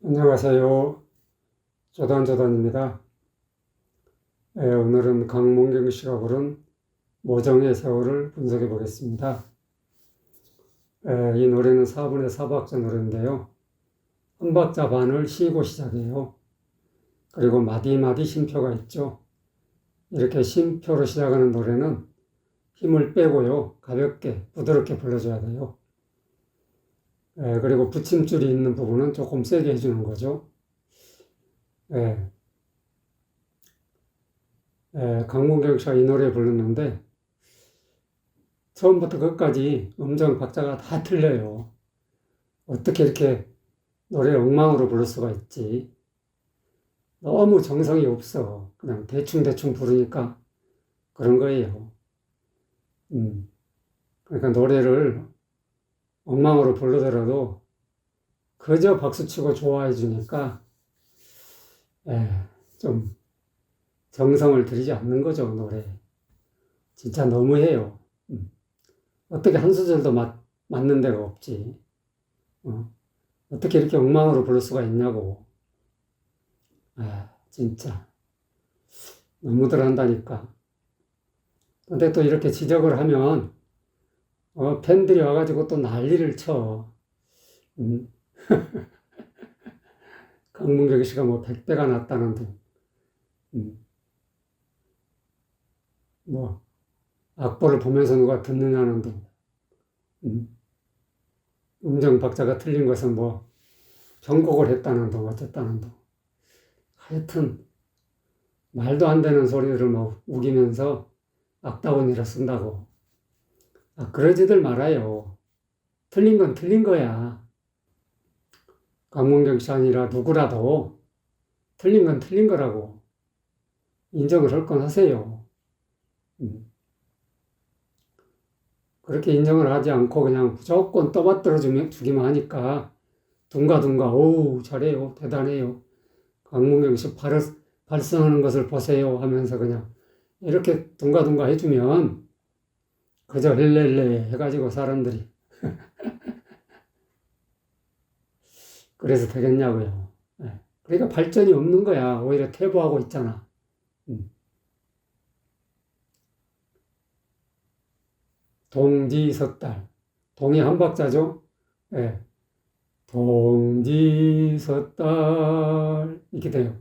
안녕하세요. 조단조단입니다. 오늘은 강문경 씨가 부른 모정의 세월을 분석해 보겠습니다. 이 노래는 4분의 4박자 노래인데요. 한 박자 반을 쉬고 시작해요. 그리고 마디마디 쉼표가 있죠. 이렇게 쉼표로 시작하는 노래는 힘을 빼고요. 가볍게, 부드럽게 불러줘야 돼요. 그리고 붙임줄이 있는 부분은 조금 세게 해주는 거죠. 강문경 씨가 이 노래 불렀는데 처음부터 끝까지 음정 박자가 다 틀려요. 어떻게 이렇게 노래를 엉망으로 부를 수가 있지? 너무 정성이 없어. 그냥 대충대충 부르니까 그런 거예요. 그러니까 노래를 엉망으로 부르더라도 그저 박수치고 좋아해 주니까 좀 정성을 들이지 않는 거죠, 노래. 진짜 너무해요. 어떻게 한 소절도 맞는 데가 없지. 어떻게 이렇게 엉망으로 부를 수가 있냐고. 진짜. 너무들 한다니까. 근데 또 이렇게 지적을 하면, 팬들이 와가지고 또 난리를 쳐. 음. 강문경 씨가 뭐 100배가 낫다는 둥. 뭐, 악보를 보면서 누가 듣느냐는 둥. 음정 박자가 틀린 것은 뭐, 편곡을 했다는 둥, 어쨌다는 둥. 하여튼, 말도 안 되는 소리들을 막 우기면서 악다운 일을 쓴다고. 그러지들 말아요. 틀린 건 틀린 거야. 강문경 씨 아니라 누구라도 틀린 건 틀린 거라고. 인정을 할 건 하세요. 그렇게 인정을 하지 않고 그냥 무조건 떠받들어 주기만 하니까 둥가둥가, 어우, 잘해요. 대단해요. 강문경 씨 발성하는 것을 보세요. 하면서 그냥 이렇게 둥가둥가 해주면 그저 헬렐레 해가지고 사람들이 그래서 되겠냐고요. 그러니까 발전이 없는 거야. 오히려 퇴보하고 있잖아. 동지섣달. 동이 한 박자죠? 예. 동지섣달. 이렇게 돼요.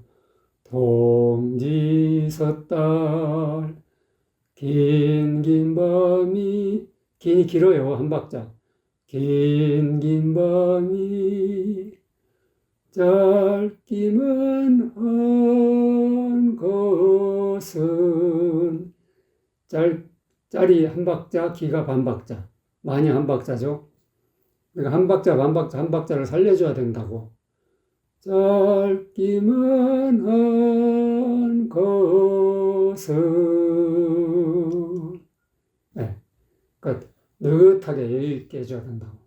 동지섣달. 긴 밤이, 긴이 길어요. 한 박자. 긴 밤이 짧기만 한 것은 짤이 한 박자, 기가 반 박자. 많이 한 박자죠. 그러니까 한 박자, 반 박자, 한 박자를 살려줘야 된다고. 짧기만 한 것은. 그러니까 느긋하게 여유 있게 해줘야 된다고.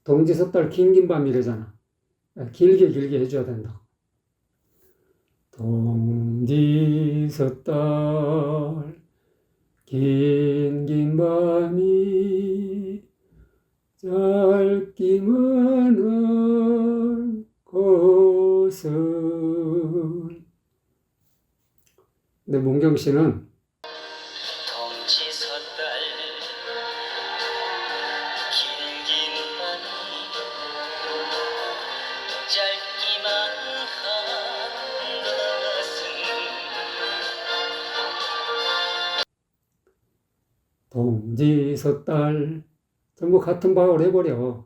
동지섣달 긴 밤 이러잖아. 길게 해줘야 된다고. 동지섣달 긴 밤이 짧기만 한 것은. 근데 문경 씨는 동지섣달 긴 밤이 짧기만 한 것은 동지섣달 전부 같은 방을 해버려.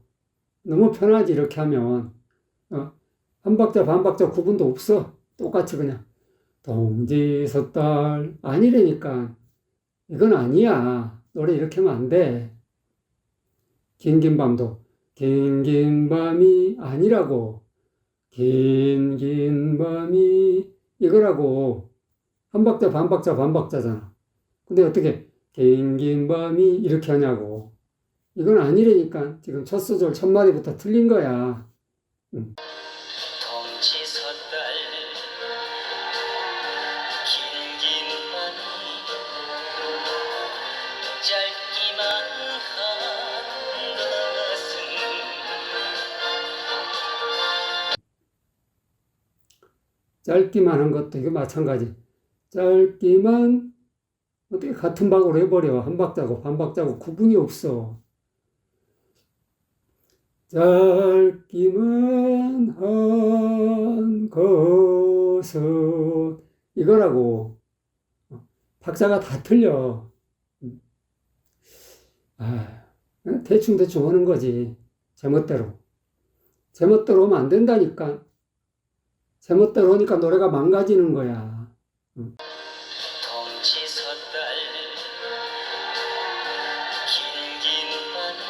너무 편하지 이렇게 하면. 한 박자 반 박자 구분도 없어. 똑같이 그냥 동지섣달 아니라니까. 이건 아니야. 노래 이렇게 하면 안 돼. 긴 밤도 긴 밤이 아니라고. 긴 밤이 이거라고. 한 박자 반 박자 반 박자잖아. 근데 어떻게 긴 밤이 이렇게 하냐고. 이건 아니라니까. 지금 첫 소절 첫 마디부터 틀린 거야. 동지섣달 긴 밤이 짧기만 한 것은 짧기만 한 것도 이거 마찬가지. 짧기만 어떻게 같은 박으로 해버려. 한 박자고 반 박자고 구분이 없어. 짧기만 한 것은 이거라고. 박자가 다 틀려. 대충 하는 거지. 제멋대로. 제멋대로 하면 안 된다니까. 제멋대로 하니까 노래가 망가지는 거야. 동치섣달 길긴 하니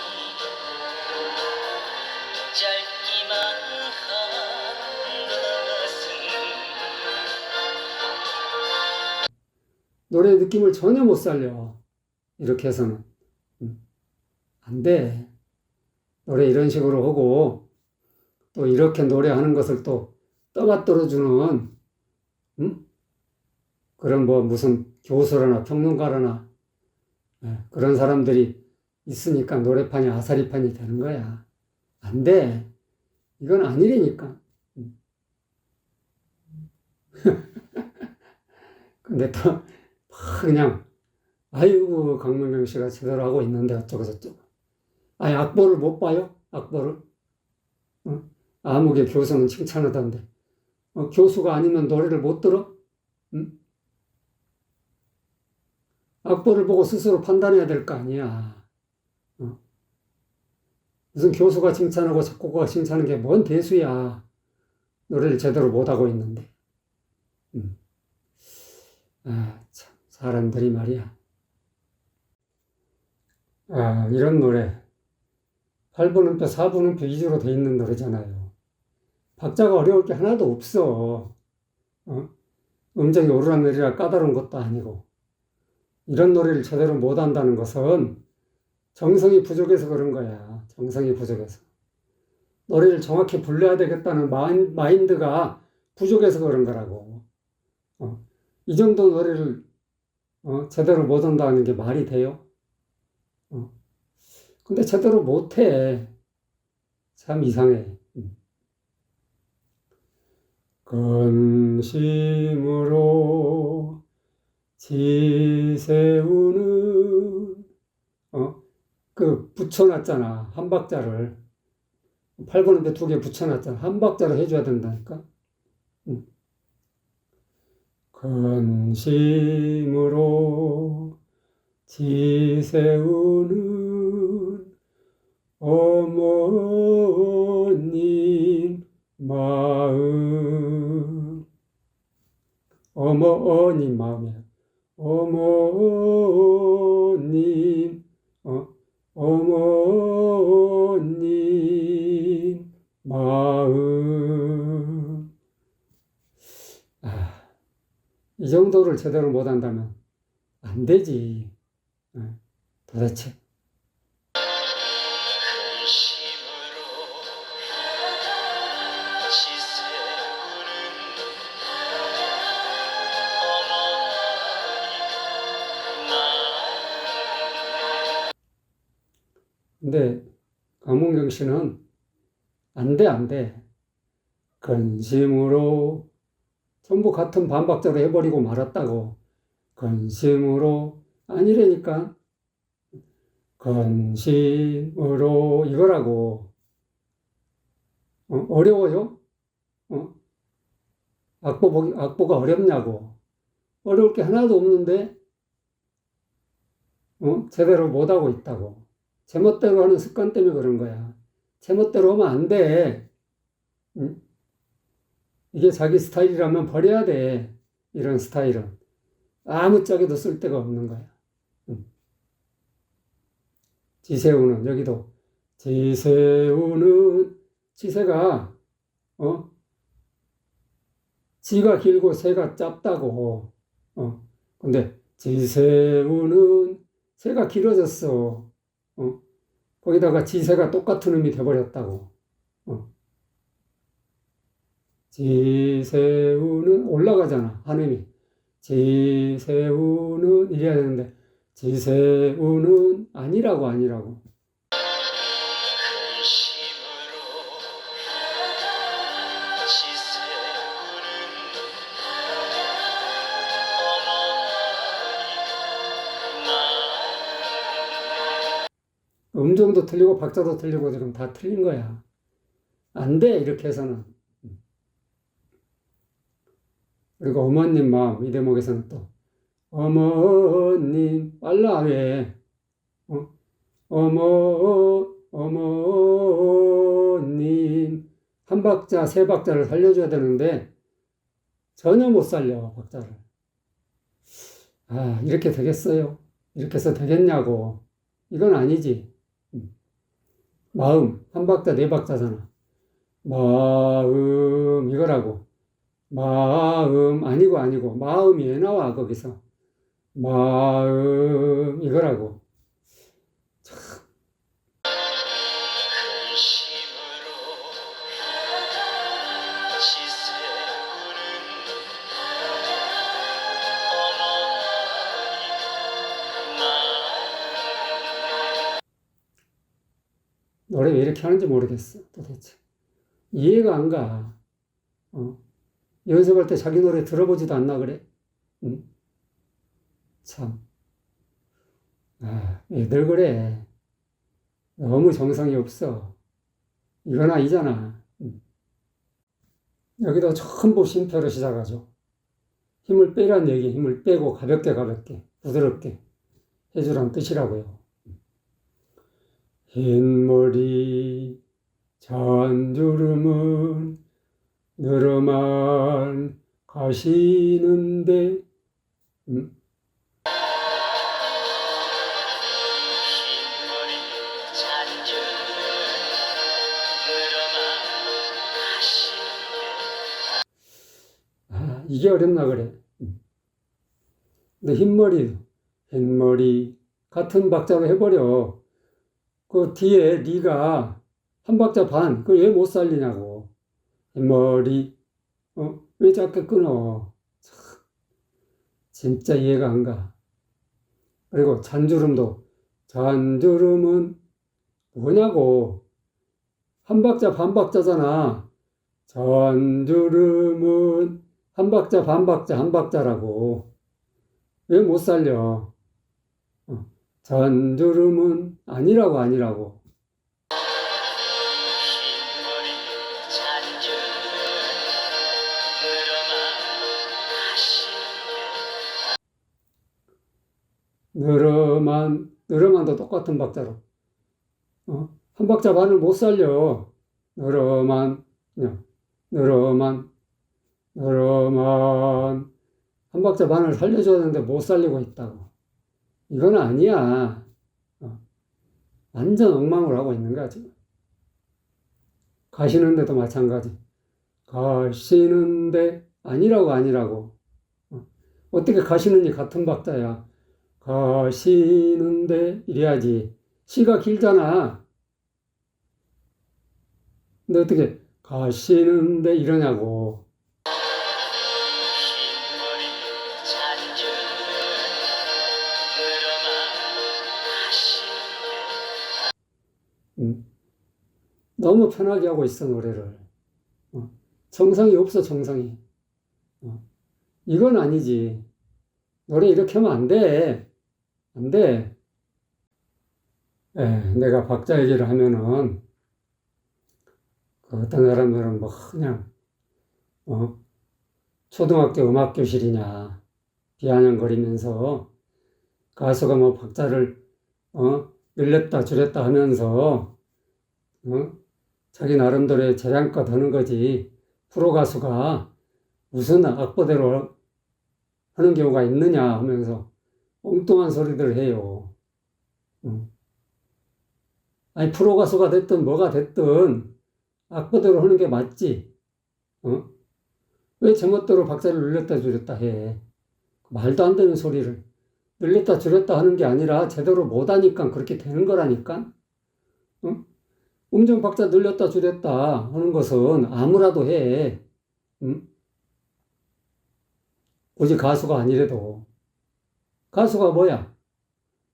짧기만 한 것은 노래의 느낌을 전혀 못 살려. 이렇게 해서는. 안 돼. 노래 이런 식으로 하고, 또 이렇게 노래하는 것을 또 떠받들어주는, 그런 무슨 교수라나 평론가라나, 그런 사람들이 있으니까 노래판이 아사리판이 되는 거야. 안 돼. 이건 아니라니까. 근데 또, 막 그냥, 아이고, 강문경 씨가 제대로 하고 있는데 어쩌고저쩌고. 아니, 악보를 못 봐요? 악보를? 아무개 교수는 칭찬하던데. 교수가 아니면 노래를 못 들어? 응? 악보를 보고 스스로 판단해야 될 거 아니야. 무슨 교수가 칭찬하고 작곡가가 칭찬하는 게 뭔 대수야. 노래를 제대로 못하고 있는데. 참, 사람들이 말이야. 이런 노래. 8분음표, 4분음표 위주로 돼 있는 노래잖아요. 박자가 어려울 게 하나도 없어. 음정이 오르락내리락 까다로운 것도 아니고. 이런 노래를 제대로 못한다는 것은 정성이 부족해서 그런 거야. 정성이 부족해서. 노래를 정확히 불러야 되겠다는 마인드가 부족해서 그런 거라고. 이 정도 노래를 제대로 못한다는 게 말이 돼요? 근데 제대로 못해. 참 이상해. 근심으로 지새우는 붙여놨잖아. 한 박자를 8분음표 2개 붙여놨잖아. 한 박자를 해줘야 된다니까. 근심으로 지새우는 어머님 마음. 어머님 마음이야. 어머님, 어머님 마음. 이 정도를 제대로 못한다면 안 되지. 도대체. 근심으로 지새우는 어머니 마음. 근데 강문경 씨는 안 돼. 근심으로 전부 같은 반박자로 해버리고 말았다고. 근심으로 아니라니까. 근심으로 이거라고. 어려워요? 악보가 어렵냐고. 어려울 게 하나도 없는데 제대로 못하고 있다고. 제멋대로 하는 습관 때문에 그런 거야. 제멋대로 하면 안 돼. 응? 이게 자기 스타일이라면 버려야 돼. 이런 스타일은. 아무짝에도 쓸데가 없는 거야. 지새우는, 여기도. 지새우는, 지새가, 지가 길고 새가 짧다고. 근데 지새우는 새가 길어졌어. 거기다가 지새가 똑같은 음이 돼버렸다고. 지새우는 올라가잖아, 한음이. 지새우는 이래야 되는데 지새우는 아니라고. 근심으로 지새우는 음정도 틀리고 박자도 틀리고 지금 다 틀린 거야. 안 돼, 이렇게 해서는. 그리고 어머님 마음, 이 대목에서는 또 어머님 빨라 왜? 어머님 한 박자 세 박자를 살려줘야 되는데 전혀 못 살려 박자를. 아, 이렇게 되겠어요? 이렇게 해서 되겠냐고. 이건 아니지. 마음 한 박자 네 박자잖아. 마음 이거라고. 마음 아니고 마음이 왜 나와 거기서. 마음 이거라고. 근심으로 지새우는 어머니 마음. 노래 왜 이렇게 하는지 모르겠어 도대체. 이해가 안 가. 연습할 때 자기 노래 들어보지도 않나 그래? 응? 참. 아, 왜들 그래? 너무 정성이 없어. 이건 아니잖아. 여기도 전부 쉼표로 시작하죠. 힘을 빼란 얘기, 힘을 빼고 가볍게 부드럽게 해주란 뜻이라고요. 흰머리 잔주름은 늘어만 가시는데 흰머리 잔주름 늘어만 가시는데. 아, 이게 어렵나 그래. 근데 흰머리 같은 박자로 해버려. 그 뒤에 리가 한 박자 반, 그걸 왜 못 살리냐고. 흰머리, 왜 자꾸 끊어. 참, 진짜 이해가 안 가. 그리고 잔주름은 뭐냐고. 한 박자 반 박자잖아. 잔주름은 한 박자 반 박자 한 박자라고. 왜 못 살려? 잔주름은 아니라고. 흰머리 잔주름 늘어만 가시는데. 늘어만도 똑같은 박자로. 한 박자 반을 못 살려. 늘어만, 늘어만. 한 박자 반을 살려줘야 되는데 못 살리고 있다고. 이건 아니야. 완전 엉망으로 하고 있는 거야, 지금. 가시는데도 마찬가지. 가시는데 아니라고. 어떻게 가시는지 같은 박자야. 가시는데 이래야지. 시가 길잖아. 근데 어떻게 가시는데 이러냐고. 흰머리 잔주름 늘어만 가시는데. 너무 편하게 하고 있어, 노래를. 정성이 없어, 정성이. 이건 아니지. 노래 이렇게 하면 안 돼. 안 돼. 내가 박자 얘기를 하면은, 그 어떤 사람들은 뭐 그냥, 초등학교 음악교실이냐, 비아냥거리면서 가수가 뭐 박자를, 늘렸다 줄였다 하면서, 자기 나름대로의 재량껏 하는 거지. 프로 가수가 무슨 악보대로 하는 경우가 있느냐 하면서 엉뚱한 소리들 해요. 아니, 프로 가수가 됐든 뭐가 됐든 악보대로 하는 게 맞지. 왜 제멋대로 박자를 늘렸다 줄였다 해. 말도 안 되는 소리를. 늘렸다 줄였다 하는 게 아니라 제대로 못하니까 그렇게 되는 거라니까. 음정 박자 늘렸다 줄였다 하는 것은 아무라도 해. 굳이 가수가 아니래도. 가수가 뭐야?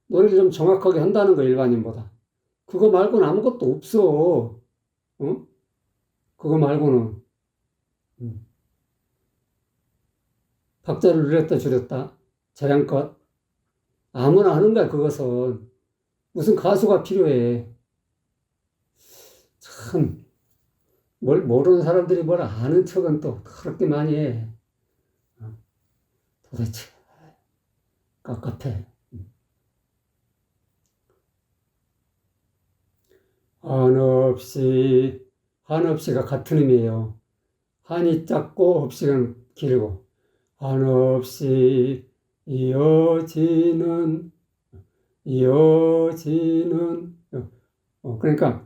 노래를 좀 정확하게 한다는 거, 일반인보다. 그거 말고는 아무것도 없어. 그거 말고는. 박자를 늘렸다 줄였다. 재량껏. 아무나 하는 거야, 그것은. 무슨 가수가 필요해. 참, 뭘 모르는 사람들이 뭘 아는 척은 또 그렇게 많이 해. 도대체 깝깝해. 한없이가 같은 의미예요. 한이 작고 없이는 길고 한없이 이어지는 그러니까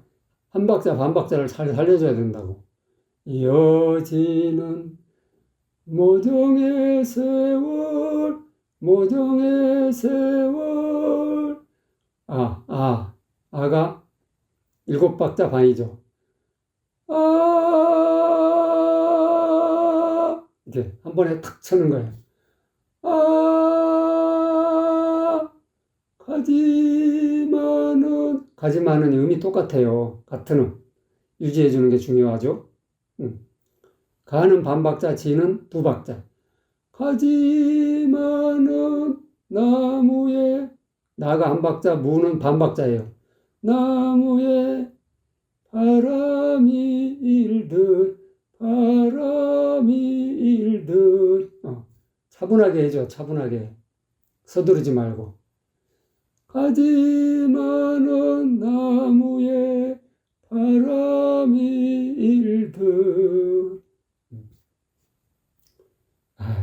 한 박자 반 박자를 잘 살려줘야 된다고. 이어지는 모종의 세월 모종의 세월 아가 7박자 반이죠. 이렇게 한 번에 탁 쳐는 거예요. 가지만은 음이 똑같아요. 같은 음. 유지해 주는 게 중요하죠. 가는 반박자, 지는 2박자. 가지만은 나무에, 나가 한 박자, 무는 반박자예요. 나무에 바람이 일듯 차분하게 해줘. 차분하게 서두르지 말고. 가지만은 나무에 바람이 일듯.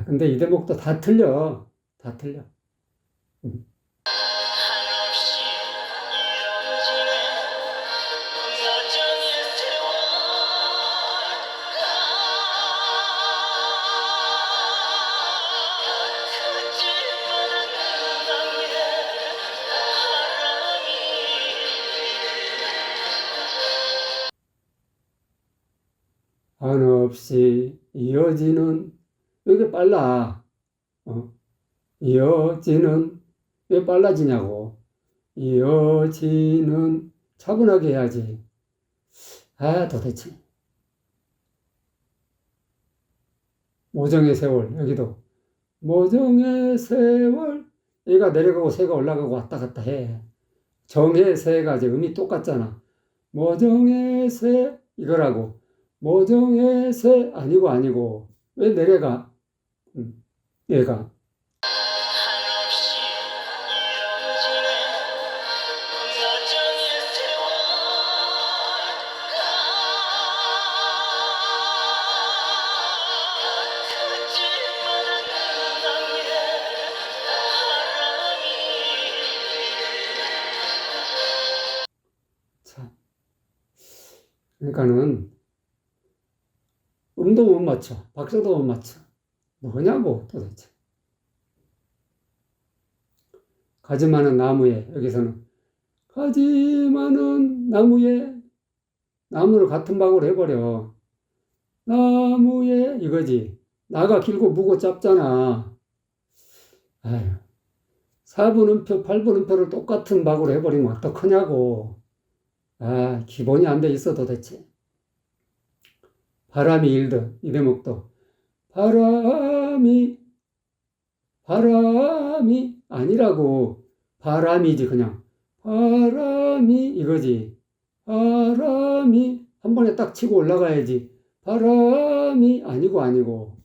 근데 이 대목도 다 틀려. 다 틀려. 한없이 이어지는 여정의 세월 그치만은 나무에 바람이 한없이 이어지는, 이게 빨라. 이어지는, 왜 빨라지냐고. 이어지는, 차분하게 해야지. 도대체. 모정의 세월, 여기도. 모정의 세월, 얘가 내려가고 새가 올라가고 왔다 갔다 해. 정의 새가 이제 음이 똑같잖아. 모정의 새, 이거라고. 모정의 새, 아니고. 왜 내려가? 얘가. 한없이 이어지는 여정의 세월 그치만은 나무에 바람이 자, 그러니까는 음도 못 맞춰, 박자도 못 맞춰. 뭐냐고 도대체. 가지만은 나무에, 여기서는 가지만은 나무에, 나무를 같은 박으로 해버려. 나무에 이거지. 나가 길고 무고 짧잖아. 4분음표, 8분음표를 똑같은 박으로 해버리면 어떡하냐고. 기본이 안 돼 있어 도대체. 바람이 일듯, 이 대목도. 바람이 아니라고. 바람이지, 그냥. 바람이 이거지. 바람이 한 번에 딱 치고 올라가야지. 바람이 아니고.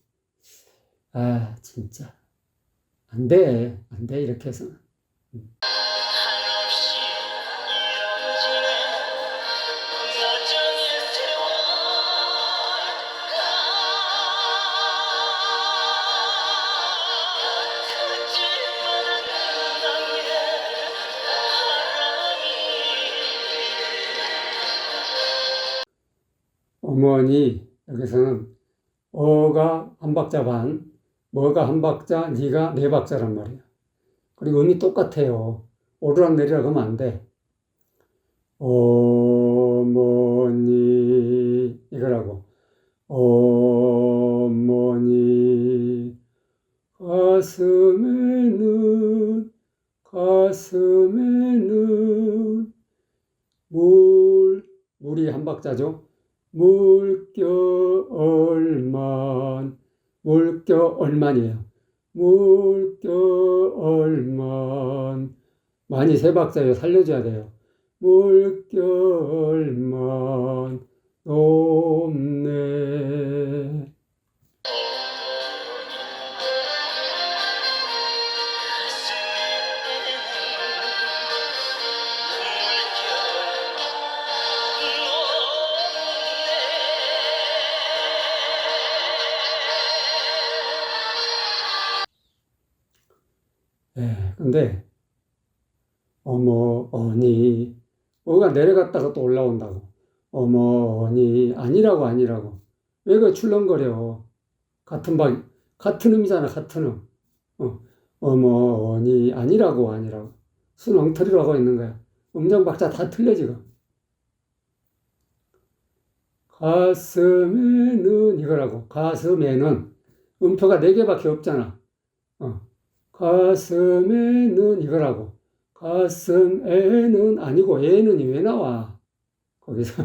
진짜. 안 돼, 이렇게 해서는. 한없이 이어지는 여정의 세월 그치만은 나무에 바람이 어머니, 여기서는 어가 한 박자 반, 뭐가 한 박자, 니가 4박자란 말이야. 그리고 음이 똑같아요. 오르락 내리락 하면 안 돼. 어머니, 이거라고. 어머니, 가슴에는 물이 한 박자죠. 물결만이에요. 물결만 많이 세 박자에 살려줘야 돼요. 물결만 높네. 근데 어머니 뭐가 내려갔다가 또 올라온다고. 어머니 아니라고. 왜 그 출렁거려. 같은 음이잖아, 같은 음. 어머니 아니라고. 순 엉터리로 하고 있는 거야. 음정 박자 다 틀려 지금. 가슴에는 이거라고. 가슴에는 음표가 4개밖에 없잖아. 가슴에는 이거라고. 가슴에는 아니고 에는 왜 나와? 거기서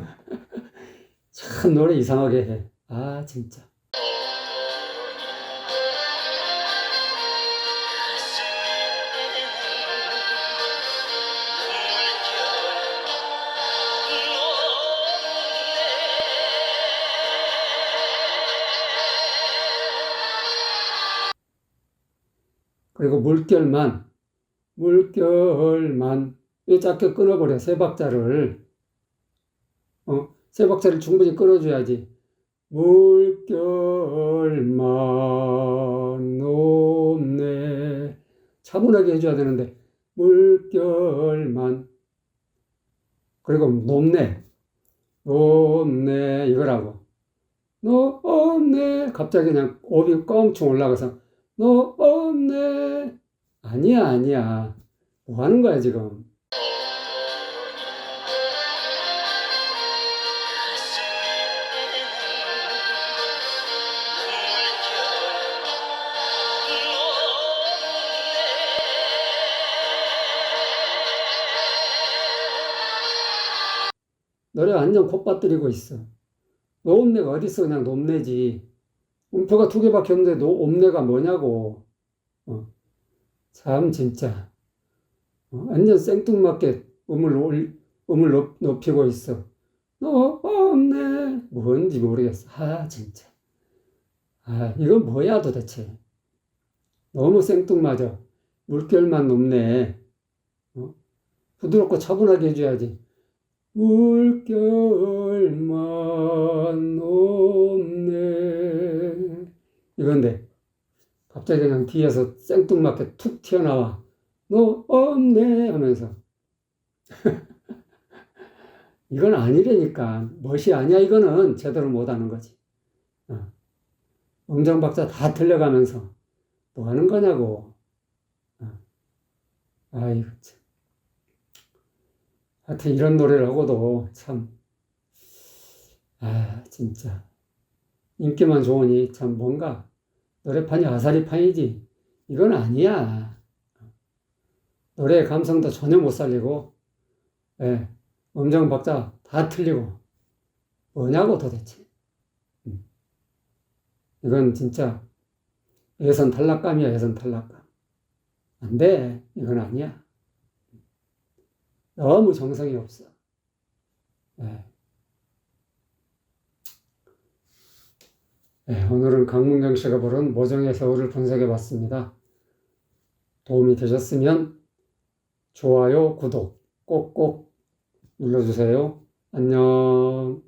참 노래 이상하게 해. 아 진짜. 그리고 물결만 이 짧게 끊어버려. 세 박자를 세 박자를 충분히 끊어줘야지. 물결만 높네. 차분하게 해줘야 되는데 물결만. 그리고 높네 이거라고. 높네 갑자기 그냥 업이 껑충 올라가서 높네. 아니야 뭐 하는 거야 지금. 노래 완전 콧받들이고 있어. 높네가 어딨어. 그냥 높네지. 음표가 2개밖에 없는데 높네가 뭐냐고. 참 진짜 완전 생뚱맞게 음을 높이고 있어. 높네 뭔지 모르겠어. 아 진짜. 아 이건 뭐야 도대체. 너무 생뚱맞아. 물결만 높네. 부드럽고 차분하게 해줘야지. 물결만 높네 이건데 갑자기 그냥 뒤에서 생뚱맞게 툭 튀어나와. 너 없네 하면서. 이건 아니라니까. 멋이 아니야. 이거는 제대로 못하는 거지. 음정 박자 다 틀려가면서 뭐 하는 거냐고. 아이고 참. 하여튼 이런 노래를 하고도 참 진짜 인기만 좋으니 참 뭔가 노래판이 아사리판이지. 이건 아니야. 노래의 감성도 전혀 못 살리고, 음정 박자 다 틀리고, 뭐냐고 도대체. 이건 진짜 예선 탈락감이야, 예선 탈락감. 안 돼. 이건 아니야. 너무 정성이 없어. 오늘은 강문경 씨가 부른 모정의 세월을 분석해 봤습니다. 도움이 되셨으면 좋아요, 구독 꼭꼭 눌러주세요. 안녕.